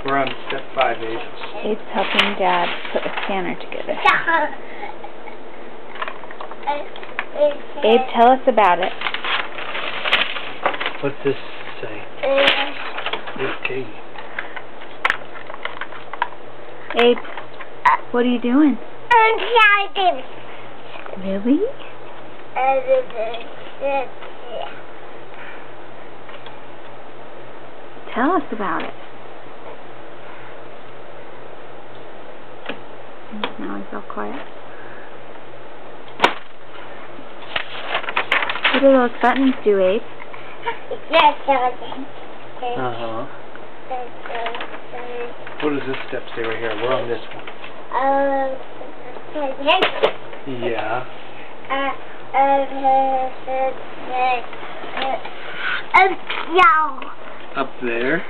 We're on step 5, Abe. Abe's helping Dad put a scanner together. Abe, tell us about it. What's this say? Okay. Abe, what are you doing? Really? Tell us about it. Now he's all quiet. What do those buttons do, Abe? Uh-huh. What does this step say right here? We're on this one. Yeah. Up there.